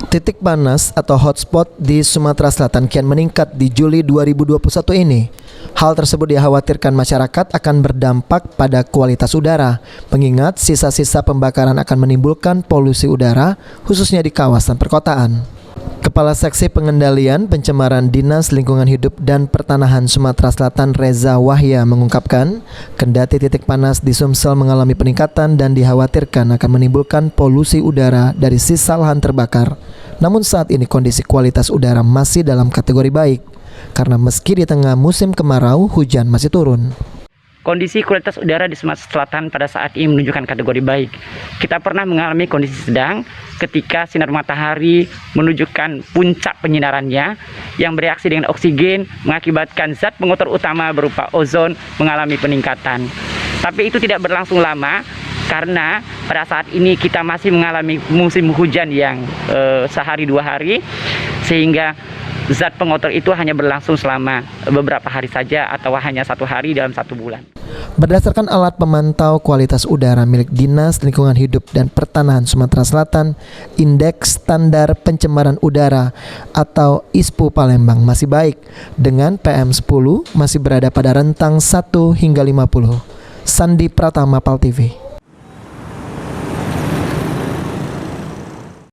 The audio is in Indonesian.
Titik panas atau hotspot di Sumatera Selatan kian meningkat di Juli 2021 ini. Hal tersebut dikhawatirkan masyarakat akan berdampak pada kualitas udara, mengingat sisa-sisa pembakaran akan menimbulkan polusi udara, khususnya di kawasan perkotaan. Kepala Seksi Pengendalian Pencemaran Dinas Lingkungan Hidup dan Pertanahan Sumatera Selatan Reza Wahya mengungkapkan, kendati titik panas di Sumsel mengalami peningkatan dan dikhawatirkan akan menimbulkan polusi udara dari sisa lahan terbakar, namun saat ini kondisi kualitas udara masih dalam kategori baik, karena meski di tengah musim kemarau, hujan masih turun. Kondisi kualitas udara di Sumatera Selatan pada saat ini menunjukkan kategori baik. Kita pernah mengalami kondisi sedang ketika sinar matahari menunjukkan puncak penyinarannya yang bereaksi dengan oksigen mengakibatkan zat pengotor utama berupa ozon mengalami peningkatan. Tapi itu tidak berlangsung lama karena pada saat ini kita masih mengalami musim hujan yang sehari dua hari, sehingga zat pengotor itu hanya berlangsung selama beberapa hari saja atau hanya 1 hari dalam 1 bulan. Berdasarkan alat pemantau kualitas udara milik Dinas Lingkungan Hidup dan Pertanahan Sumatera Selatan, Indeks Standar Pencemaran Udara atau ISPU Palembang masih baik, dengan PM10 masih berada pada rentang 1 hingga 50. Sandi Pratama, PAL TV.